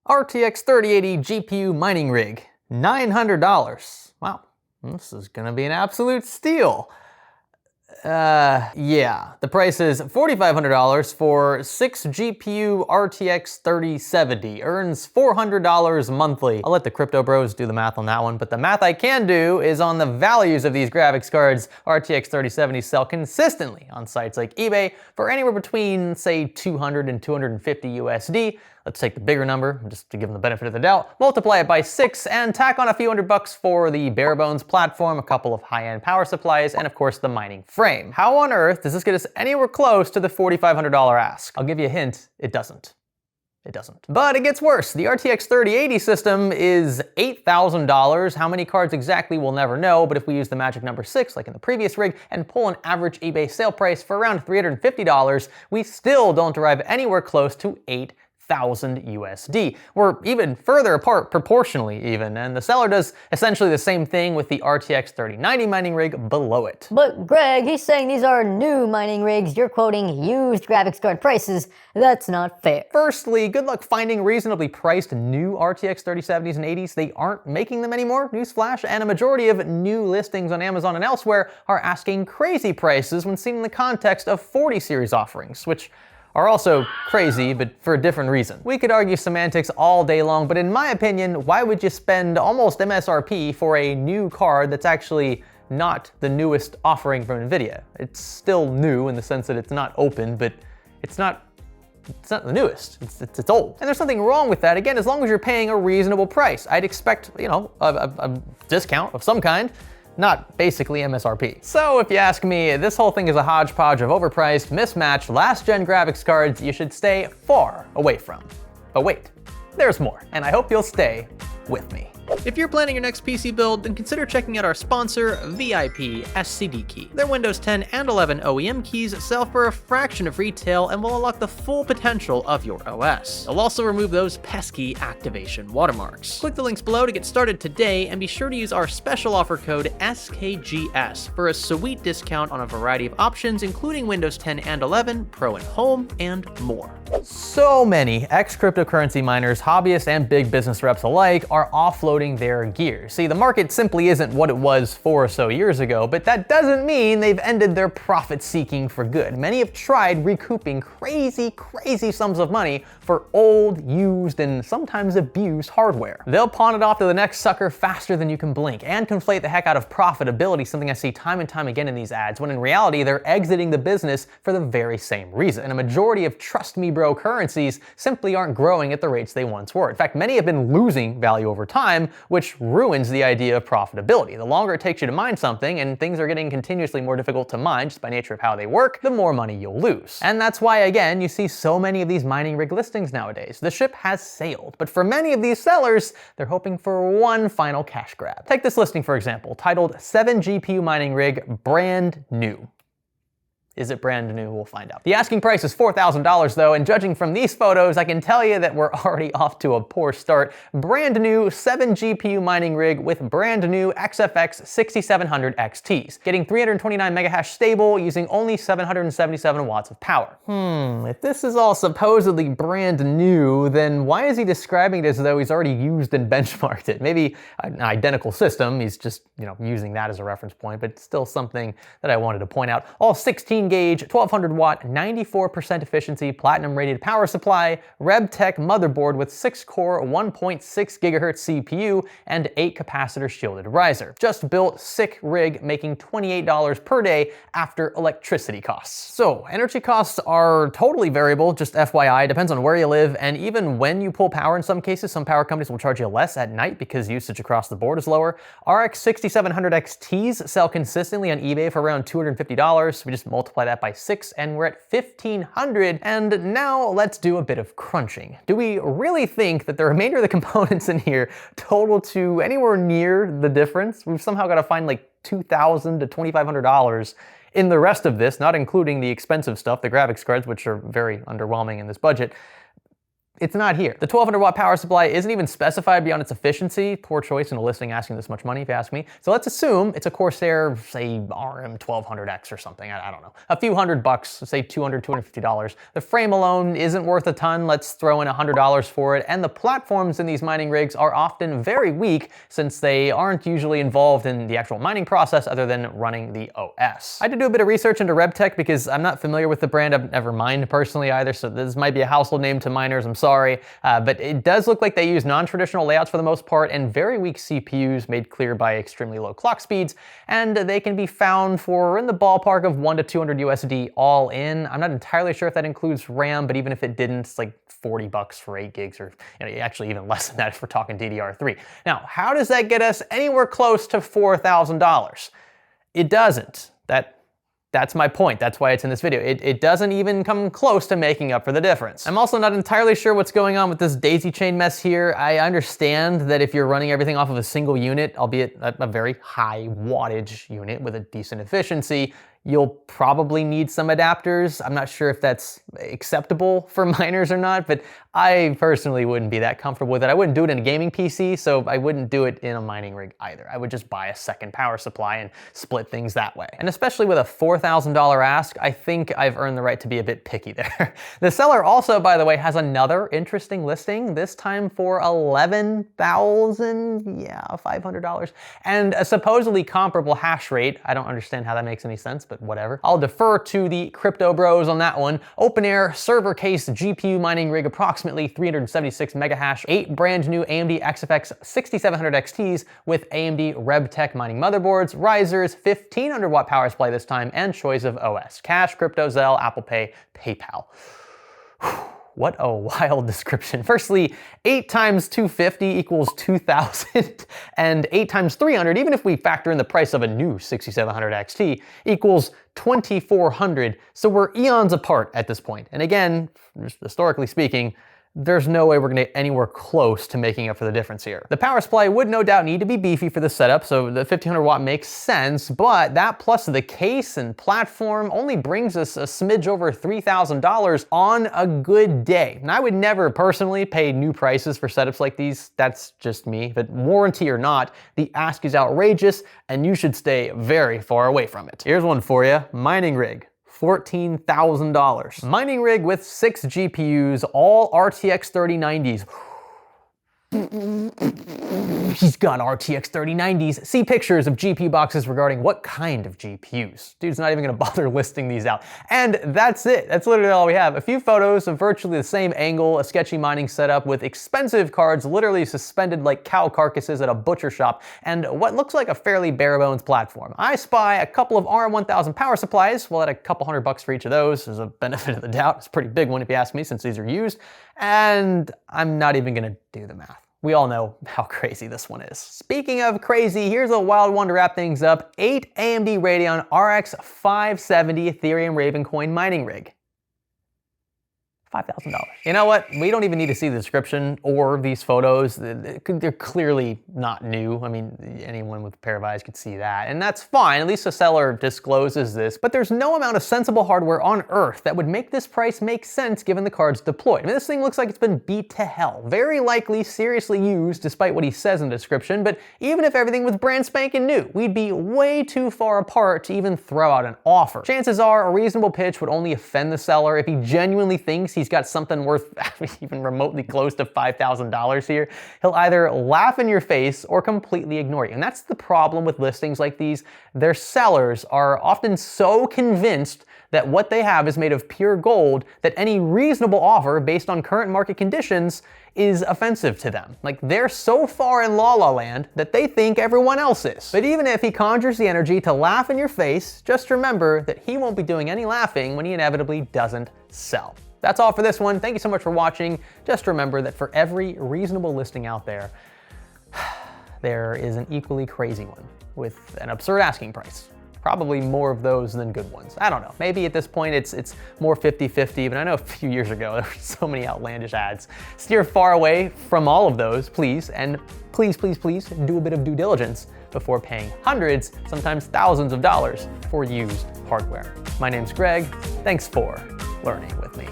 RTX 3080 GPU mining rig, $900. Wow, this is gonna be an absolute steal. Yeah, the price is $4,500 for 6 GPU RTX 3070, earns $400 monthly. I'll let the crypto bros do the math on that one, but the math I can do is on the values of these graphics cards. RTX 3070s sell consistently on sites like eBay for anywhere between, say, 200 and 250 USD. Let's take the bigger number, just to give them the benefit of the doubt, multiply it by 6, and tack on a few $100 for the bare bones platform, a couple of high-end power supplies, and of course the mining frame. How on earth does this get us anywhere close to the $4,500 ask? I'll give you a hint, it doesn't. It doesn't. But it gets worse. The RTX 3080 system is $8,000. How many cards exactly, we'll never know, but if we use the magic number 6, like in the previous rig, and pull an average eBay sale price for around $350, we still don't arrive anywhere close to $8,000 USD. We're even further apart proportionally even, and the seller does essentially the same thing with the RTX 3090 mining rig below it. But Greg, he's saying these are new mining rigs. You're quoting used graphics card prices. That's not fair. Firstly, good luck finding reasonably priced new RTX 3070s and 80s. They aren't making them anymore, newsflash, and a majority of new listings on Amazon and elsewhere are asking crazy prices when seen in the context of 40 series offerings, which are also crazy, but for a different reason. We could argue semantics all day long, but in my opinion, why would you spend almost MSRP for a new card that's actually not the newest offering from NVIDIA? It's still new in the sense that it's not open, but it's not the newest, it's old. And there's nothing wrong with that, again, as long as you're paying a reasonable price. I'd expect, a discount of some kind, not basically MSRP. So if you ask me, this whole thing is a hodgepodge of overpriced, mismatched, last-gen graphics cards you should stay far away from. But wait, there's more, and I hope you'll stay with me. If you're planning your next PC build, then consider checking out our sponsor, VIP SCD Key. Their Windows 10 and 11 OEM keys sell for a fraction of retail and will unlock the full potential of your OS. They'll also remove those pesky activation watermarks. Click the links below to get started today, and be sure to use our special offer code SKGS for a sweet discount on a variety of options, including Windows 10 and 11, Pro and Home, and more. So many ex-cryptocurrency miners, hobbyists, and big business reps alike are offloading their gear. See, the market simply isn't what it was 4 or so years ago, but that doesn't mean they've ended their profit-seeking for good. Many have tried recouping crazy sums of money for old, used, and sometimes abused hardware. They'll pawn it off to the next sucker faster than you can blink, and conflate the heck out of profitability, something I see time and time again in these ads, when in reality they're exiting the business for the very same reason. And a majority of trust me bro currencies simply aren't growing at the rates they once were. In fact, many have been losing value over time, which ruins the idea of profitability. The longer it takes you to mine something, and things are getting continuously more difficult to mine just by nature of how they work, the more money you'll lose. And that's why, again, you see so many of these mining rig listings nowadays. The ship has sailed, but for many of these sellers, they're hoping for one final cash grab. Take this listing, for example, titled 7 GPU mining rig, brand new. Is it brand new? We'll find out. The asking price is $4,000 though, and judging from these photos, I can tell you that we're already off to a poor start. Brand new 7 GPU mining rig with brand new XFX 6700 XTs, getting 329 megahash stable using only 777 watts of power. If this is all supposedly brand new, then why is he describing it as though he's already used and benchmarked it? Maybe an identical system, he's just, using that as a reference point, but still something that I wanted to point out. All 16 gauge, 1200 watt, 94% efficiency, platinum rated power supply, RebTech motherboard with 6 core, 1.6 gigahertz CPU, and 8 capacitor shielded riser. Just built, sick rig, making $28 per day after electricity costs. So energy costs are totally variable, just FYI, depends on where you live, and even when you pull power in some cases, some power companies will charge you less at night because usage across the board is lower. RX 6700 XTs sell consistently on eBay for around $250. We just multiply that by 6 and we're at $1,500. And now let's do a bit of crunching. Do we really think that the remainder of the components in here total to anywhere near the difference? We've somehow got to find like $2,000 to $2,500 in the rest of this, not including the expensive stuff, the graphics cards, which are very underwhelming in this budget. it's not here. The 1200 watt power supply isn't even specified beyond its efficiency. Poor choice in a listing asking this much money, if you ask me. So let's assume it's a Corsair, say RM 1200X or something. I don't know. A few $100, say $200, $250. The frame alone isn't worth a ton. Let's throw in $100 for it. And the platforms in these mining rigs are often very weak since they aren't usually involved in the actual mining process other than running the OS. I had to do a bit of research into RebTech because I'm not familiar with the brand. I've never mined personally either, so this might be a household name to miners. I'm sorry, but it does look like they use non-traditional layouts for the most part and very weak CPUs made clear by extremely low clock speeds, and they can be found for in the ballpark of 1 to 200 USD all in. I'm not entirely sure if that includes RAM, but even if it didn't, it's like $40 for 8 gigs, or actually even less than that if we're talking DDR3. Now, how does that get us anywhere close to $4,000? It doesn't. That's my point. That's why it's in this video. It doesn't even come close to making up for the difference. I'm also not entirely sure what's going on with this daisy chain mess here. I understand that if you're running everything off of a single unit, albeit a very high wattage unit with a decent efficiency, you'll probably need some adapters. I'm not sure if that's acceptable for miners or not, but I personally wouldn't be that comfortable with it. I wouldn't do it in a gaming PC, so I wouldn't do it in a mining rig either. I would just buy a second power supply and split things that way. And especially with a $4,000 ask, I think I've earned the right to be a bit picky there. The seller also, by the way, has another interesting listing, this time for $11,500, and a supposedly comparable hash rate. I don't understand how that makes any sense, but whatever. I'll defer to the crypto bros on that one. Open air server case GPU mining rig, approximately 376 megahash, 8 brand new AMD XFX 6700 XTs with AMD RebTech mining motherboards, risers, 1500 watt power supply this time, and choice of OS: Cash, Crypto, Zelle, Apple Pay, PayPal. What a wild description. Firstly, 8 times 250 equals 2,000, and 8 times 300, even if we factor in the price of a new 6700 XT, equals 2,400. So we're eons apart at this point. And again, just historically speaking, there's no way we're gonna get anywhere close to making up for the difference here. The power supply would no doubt need to be beefy for the setup, so the 1500 watt makes sense, but that plus the case and platform only brings us a smidge over $3,000 on a good day. And I would never personally pay new prices for setups like these. That's just me. But warranty or not, the ask is outrageous and you should stay very far away from it. Here's one for you: mining rig. $14,000. Mining rig with 6 GPUs, all RTX 3090s. He's got RTX 3090s. See pictures of GPU boxes regarding what kind of GPUs. Dude's not even gonna bother listing these out. And that's it. That's literally all we have. A few photos of virtually the same angle, a sketchy mining setup with expensive cards literally suspended like cow carcasses at a butcher shop, and what looks like a fairly bare bones platform. I spy a couple of RM1000 power supplies. Well, at a couple $100 for each of those is a benefit of the doubt. It's a pretty big one if you ask me, since these are used. And I'm not even gonna do the math. We all know how crazy this one is. Speaking of crazy, here's a wild one to wrap things up: 8 AMD Radeon RX 570 Ethereum Ravencoin mining rig. $5,000. You know what? We don't even need to see the description or these photos. They're clearly not new. I mean, anyone with a pair of eyes could see that, and that's fine. At least the seller discloses this, but there's no amount of sensible hardware on earth that would make this price make sense given the cards deployed. I mean, this thing looks like it's been beat to hell. Very likely seriously used, despite what he says in the description, but even if everything was brand spanking new, we'd be way too far apart to even throw out an offer. Chances are a reasonable pitch would only offend the seller if he genuinely thinks he's got something worth even remotely close to $5,000 here. He'll either laugh in your face or completely ignore you. And that's the problem with listings like these. Their sellers are often so convinced that what they have is made of pure gold that any reasonable offer based on current market conditions is offensive to them. Like, they're so far in la la land that they think everyone else is. But even if he conjures the energy to laugh in your face, just remember that he won't be doing any laughing when he inevitably doesn't sell. That's all for this one. Thank you so much for watching. Just remember that for every reasonable listing out there, there is an equally crazy one with an absurd asking price. Probably more of those than good ones. I don't know. Maybe at this point it's more 50-50, but I know a few years ago there were so many outlandish ads. Steer far away from all of those, please, and please, please, please do a bit of due diligence before paying hundreds, sometimes thousands of dollars for used hardware. My name's Greg. Thanks for learning with me.